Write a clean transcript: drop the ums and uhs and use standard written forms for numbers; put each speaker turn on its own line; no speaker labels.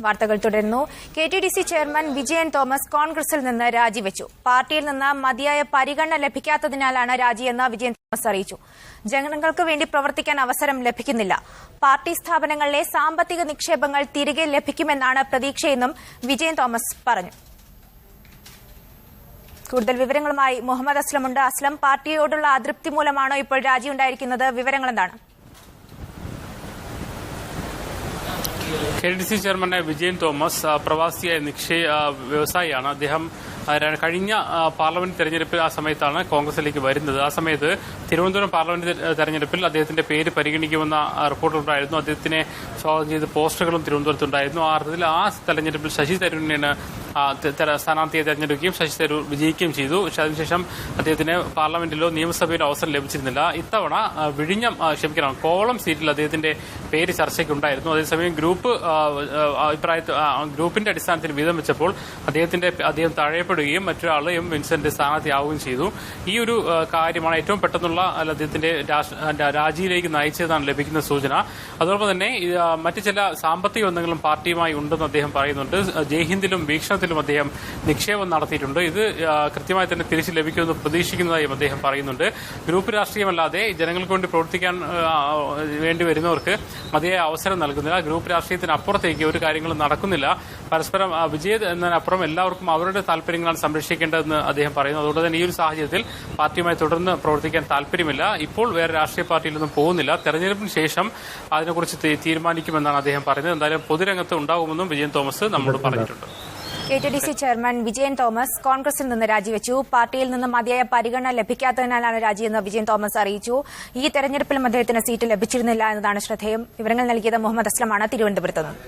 വാർത്തകൾ തുടരുന്നു. KTDC chairman Vijayan Thomas കോൺഗ്രസിൽ നിന്ന് രാജിവെച്ചു. പാർട്ടിയിൽ നിന്ന് മതിയായ പരിഗണന ലഭിക്കാത്തതിനാലാണ് രാജിയെന്ന് വിജയൻ തോമസ് അറിയിച്ചു. ജനങ്ങൾക്ക് വേണ്ടി പ്രവർത്തിക്കാൻ അവസരം ലഭിക്കുന്നില്ല. പാർട്ടി സ്ഥാപനങ്ങളിലെ സാമ്പത്തിക നിക്ഷേപങ്ങൾ തിരികെ ലഭിക്കുമെന്നാണ് പ്രതീക്ഷയെന്നും വിജയൻ തോമസ് പറഞ്ഞു. കൂടുതൽ വിവരങ്ങളുമായി മുഹമ്മദ് അസ്ലമുണ്ട്. അസ്ലം, പാർട്ടിയോടുള്ള അതൃപ്തി മൂലമാണോ ഇപ്പോൾ രാജിയുണ്ടായിരിക്കുന്നത്? വിവരങ്ങൾ എന്താണ്?
KTDC chairman Vijayan Thomas പ്രവാസിയായ വ്യവസായിയാണ്. അദ്ദേഹം കഴിഞ്ഞ പാർലമെന്റ് തെരഞ്ഞെടുപ്പിൽ ആ സമയത്താണ് കോൺഗ്രസിലേക്ക് വരുന്നത്. ആ സമയത്ത് തിരുവനന്തപുരം പാർലമെന്റ് തെരഞ്ഞെടുപ്പിൽ അദ്ദേഹത്തിന്റെ പേര് പരിഗണിക്കുമെന്ന റിപ്പോർട്ടുണ്ടായിരുന്നു. അദ്ദേഹത്തിനെ സ്വാഗതം ചെയ്ത് പോസ്റ്ററുകളും തിരുവനന്തപുരത്തുണ്ടായിരുന്നു. ആ അർത്ഥത്തിൽ ആ തെരഞ്ഞെടുപ്പിൽ ശശി തരൂരിനെ സ്ഥാനാർത്ഥിയെ തെരഞ്ഞെടുക്കുകയും ശശി തരൂർ വിജയിക്കുകയും ചെയ്തു. അതിനുശേഷം അദ്ദേഹത്തിന് പാർലമെന്റിലോ നിയമസഭയിലോ അവസരം ലഭിച്ചിരുന്നില്ല. ഇത്തവണ കോവളം സീറ്റിൽ അദ്ദേഹത്തിന്റെ പേര് ചർച്ചയ്ക്കുണ്ടായിരുന്നു. അതേസമയം ഗ്രൂപ്പിന്റെ അടിസ്ഥാനത്തിൽ വീതം വെച്ചപ്പോൾ അദ്ദേഹം തഴയപ്പെടുകയും മറ്റൊരാൾ എം വിൻസെന്റ് സ്ഥാനാർത്ഥിയാവുകയും ചെയ്തു. ഈ ഒരു കാര്യമാണ് ഏറ്റവും പെട്ടെന്നുള്ള അദ്ദേഹത്തിന്റെ രാജിയിലേക്ക് നയിച്ചതെന്നാണ് ലഭിക്കുന്ന സൂചന. അതോടൊപ്പം തന്നെ മറ്റ് ചില സാമ്പത്തിക ബന്ധങ്ങളും പാർട്ടിയുമായി ഉണ്ടെന്ന് അദ്ദേഹം പറയുന്നുണ്ട്. ജയ്ഹിന്ദിലും വീക്ഷണത്തിലും അദ്ദേഹം നിക്ഷേപം നടത്തിയിട്ടുണ്ട്. ഇത് കൃത്യമായി തന്നെ തിരിച്ചു ലഭിക്കുമെന്ന് പ്രതീക്ഷിക്കുന്നതായും അദ്ദേഹം പറയുന്നുണ്ട്. ഗ്രൂപ്പ് രാഷ്ട്രീയമല്ലാതെ ജനങ്ങൾക്ക് വേണ്ടി പ്രവർത്തിക്കാൻ വേണ്ടി വരുന്നവർക്ക് മതിയായ അവസരം നൽകുന്നില്ല. ഗ്രൂപ്പ് രാഷ്ട്രീയത്തിനപ്പുറത്തേക്ക് ഒരു കാര്യങ്ങളും നടക്കുന്നില്ല. പരസ്പരം വിജയം എന്നതിനപ്പുറം എല്ലാവർക്കും അവരുടെ താല്പര്യങ്ങളാണ് സംരക്ഷിക്കേണ്ടതെന്ന് അദ്ദേഹം പറയുന്നു. അതുകൊണ്ട് തന്നെ ഈ ഒരു സാഹചര്യത്തിൽ പാർട്ടിയുമായി തുടർന്ന് പ്രവർത്തിക്കാൻ താല്പര്യമില്ല. ഇപ്പോൾ വേറെ രാഷ്ട്രീയ പാർട്ടിയിലൊന്നും പോകുന്നില്ല. തെരഞ്ഞെടുപ്പിന് ശേഷം അതിനെക്കുറിച്ച് തീരുമാനിക്കുമെന്നാണ് അദ്ദേഹം പറയുന്നത്. എന്തായാലും പൊതുരംഗത്ത് ഉണ്ടാകുമെന്നും വിജയൻ തോമസ് നമ്മോട് പറഞ്ഞിട്ടുണ്ട്.
കെടിഡിസി ചെയർമാൻ വിജയൻ തോമസ് കോൺഗ്രസിൽ നിന്ന് രാജിവെച്ചു. പാർട്ടിയിൽ നിന്ന് മതിയായ പരിഗണന ലഭിക്കാത്തതിനാലാണ് രാജിയെന്ന് വിജയൻ തോമസ് അറിയിച്ചു. ഈ തെരഞ്ഞെടുപ്പിലും അദ്ദേഹത്തിന് സീറ്റ് ലഭിച്ചിരുന്നില്ല എന്നതാണ് ശ്രദ്ധേയം. വിവരങ്ങൾ നൽകിയത് മുഹമ്മദ് അസ്ലമാണ്, തിരുവനന്തപുരത്ത് നിന്ന്.